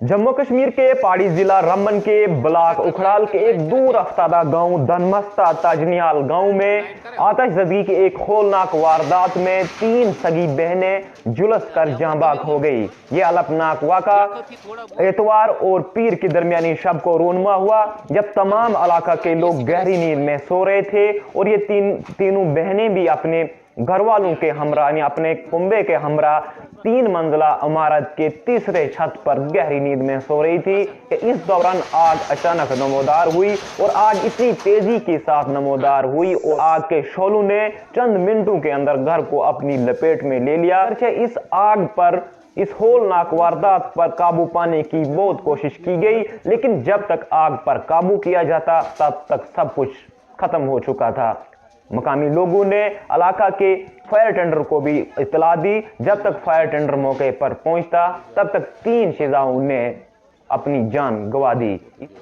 जम्मू कश्मीर के पहाड़ी जिला रामबन के ब्लॉक उखड़ाल के एक दूर अफ्तादा गांव धनमस्ता ताजनियाल गांव में आतिशज़दी की एक होलनाक वारदात में 3 सगी बहनें झुलस कर जाँ बाग हो गई। ये अलपनाक वाक़ा एतवार और पीर की दरमियानी शब को रूनुमा हुआ, जब तमाम इलाका के लोग गहरी नींद में सो रहे थे और ये तीनों बहनें भी अपने घर वालों के हमरा यानी अपने कुंबे के हमरा 3 मंजिला इमारत के तीसरे छत पर गहरी नींद में सो रही थी कि इस दौरान आग अचानक नमोदार हुई और आग इतनी तेजी के साथ नमोदार हुई और आग के शोलों ने चंद मिनटों के अंदर घर को अपनी लपेट में ले लिया। इस आग पर इस होलनाक वारदात पर काबू पाने की बहुत कोशिश की गई, लेकिन जब तक आग पर काबू किया जाता तब तक सब कुछ खत्म हो चुका था। मकामी लोगों ने इलाका के फायर टेंडर को भी इत्तला दी। जब तक फायर टेंडर मौके पर पहुंचता तब तक 3 शिजाओं ने अपनी जान गंवा दी।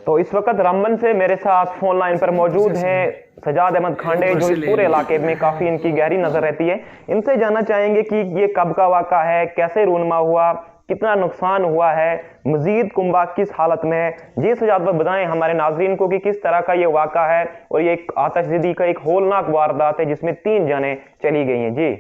तो इस वक्त रामबन से मेरे साथ फोन लाइन पर मौजूद हैं सजाद अहमद खांडे, जो इस पूरे इलाके में काफी इनकी गहरी नजर रहती है। इनसे जानना चाहेंगे कि ये कब का वाक़ा है, कैसे रूनुमा हुआ, कितना नुकसान हुआ है, मजीद कुंबा किस हालत में है। जी सजाद भाई, बताएं हमारे नाजरीन को कि किस तरह का ये वाक़ा है और ये एक आतिशज़दी का एक होलनाक वारदात है जिसमें 3 जानें चली गई हैं। जी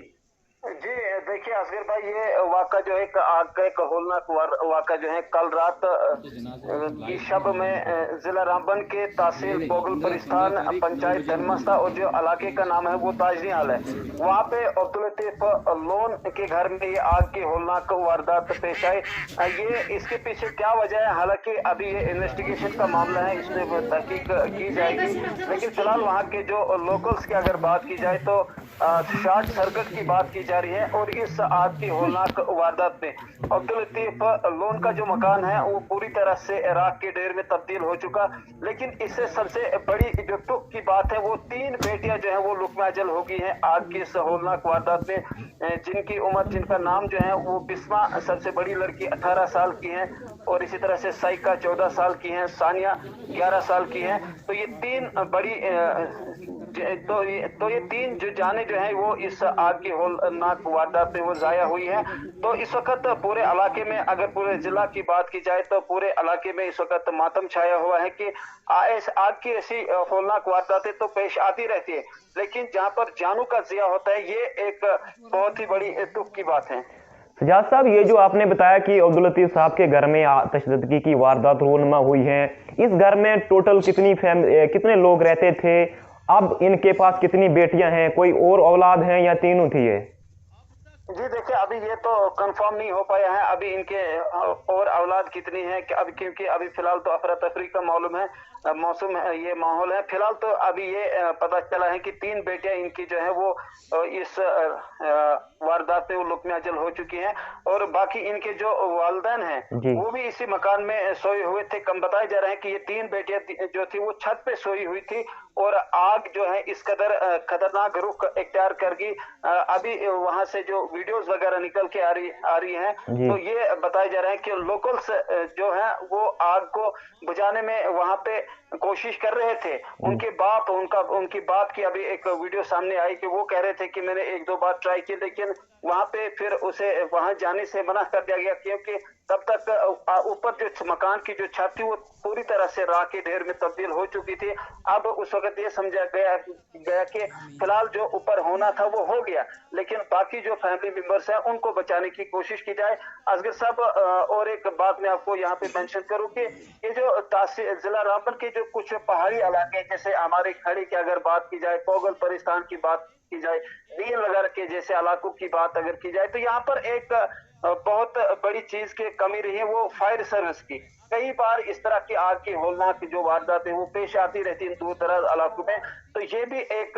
देखिए असगर भाई, ये वाक़ा जो है आग का एक होलनाक वाक़ा जो है कल रात की शब में जिला रामबन के तहसील पोगलपरिस्तान पंचायत धनमस्ता और जो इलाके का नाम है वो ताजनियाल है, वहाँ पे अब्दुल लतीफ लोन के घर में ये आग की होलनाक वारदात पेश आई। ये इसके पीछे क्या वजह है, हालांकि अभी ये इन्वेस्टिगेशन का मामला है, इसमें तहकीक की जाएगी। लेकिन फिलहाल वहाँ के जो लोकल्स की अगर बात की जाए तो शॉर्ट सर्किट की बात की जा रही है और इस आग की होलनाक वारदात में अब्दुल लतीफ लोन का जो मकान है वो पूरी तरह से राख के ढेर में तब्दील हो चुका। लेकिन इससे सबसे बड़ी जो दुख की बात है वो 3 बेटियां जो है वो लुकमा अजल हो गई हैं आग की इस होलनाक वारदात में, जिनकी उम्र, जिनका नाम जो है वो बिस्मा सबसे बड़ी लड़की 18 साल की है और इसी तरह से साइका 14 साल की है, सानिया 11 साल की है। तो ये 3 बड़ी तो ये 3 जो जाने जो है वो इस आग की होलनाक वारदात में वो जाया हुई है। तो इस वक्त पूरे इलाके में, अगर पूरे जिला की बात की जाए तो पूरे इलाके में इस वक्त मातम छाया हुआ है कि आग की ऐसी होलनाक वारदातें तो पेश आती रहती है, लेकिन जहां पर जानों का ज़िया होता है ये एक बहुत ही बड़ी दुख की बात है। सजाद साहब, ये जो आपने बताया कि अब्दुल लतीफ साहब के घर में आतिशज़दी की वारदात रूनुमा हुई है, इस घर में टोटल कितने लोग रहते थे? अब इनके पास कितनी बेटियां हैं? कोई और औलाद हैं या तीनों थी ये? जी देखिए, अभी ये तो कंफर्म नहीं हो पाया है अभी इनके और औलाद कितनी है, क्योंकि अभी फिलहाल तो अफरा तफरी का मालूम है मौसम ये माहौल है। फिलहाल तो अभी ये पता चला है कि 3 बेटियां इनकी जो है वो इस वारदात में वो लुकमे अजल हो चुकी हैं और बाकी इनके जो वालिदैन हैं वो भी इसी मकान में सोए हुए थे। कम बताया जा रहा है कि ये 3 बेटियां जो थी वो छत पे सोई हुई थी और आग जो है इस कदर खतरनाक रुख इख्तियार कर गई। अभी वहां से जो वीडियोस वगैरह निकल के आ रही हैं, तो ये बताया जा रहा है कि लोकल्स जो है वो आग को बुझाने में वहां पे कोशिश कर रहे थे। उनके बाप उनकी बाप की अभी एक वीडियो सामने आई कि वो कह रहे थे कि मैंने 1-2 बार ट्राई की, लेकिन वहां पे फिर उसे वहां जाने से मना कर दिया गया, क्योंकि तब तक ऊपर जो मकान की जो छत थी वो पूरी तरह से राख के ढेर में तब्दील हो चुकी थी। अब उस वक्त ये समझा गया कि फिलहाल जो ऊपर होना था वो हो गया, लेकिन बाकी जो फैमिली मेंबर्स हैं उनको बचाने की कोशिश की जाए। असगर साहब, और एक बात मैं आपको यहाँ पे मेंशन करूं कि ये जो जिला रामबन के जो कुछ पहाड़ी इलाके, जैसे हमारे खड़ी की अगर बात की जाए, पोगलपरिस्तान की बात की जाए, नील वगैरह के जैसे इलाकों की बात अगर की जाए, तो यहाँ पर एक बहुत बड़ी चीज की कमी रही है वो फायर सर्विस की। कई बार इस तरह की आग की होलनाक जो वारदातें वो पेश आती रहती है दूर दराज इलाकों में, तो ये भी एक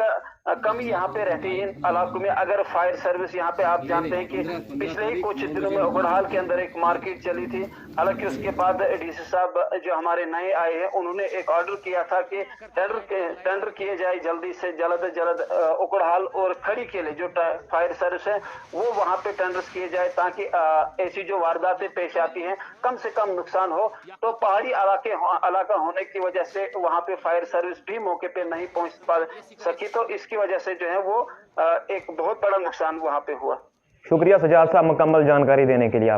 कमी यहाँ पे रहती है इन इलाकों में। अगर फायर सर्विस यहाँ पे, आप जानते हैं कि पिछले ही कुछ दिनों में उखड़ाल के अंदर एक मार्केट चली थी, हालांकि उसके बाद डीसी साहब जो हमारे नए आए हैं उन्होंने एक ऑर्डर किया था कि टेंडर किए जाए जल्दी से जल्द उखड़ाल और खड़ी के लिए जो फायर सर्विस है वो वहां पे टेंडर्स किए जाए, ताकि ऐसी जो वारदातें पेश आती हैं कम से कम नुकसान हो। तो पहाड़ी इलाका होने की वजह से वहां पे फायर सर्विस भी मौके पे नहीं पहुंच पा सकी, तो इसकी वजह से जो है वो एक बहुत बड़ा नुकसान वहां पे हुआ। शुक्रिया सजाद साहब मुकम्मल जानकारी देने के लिए।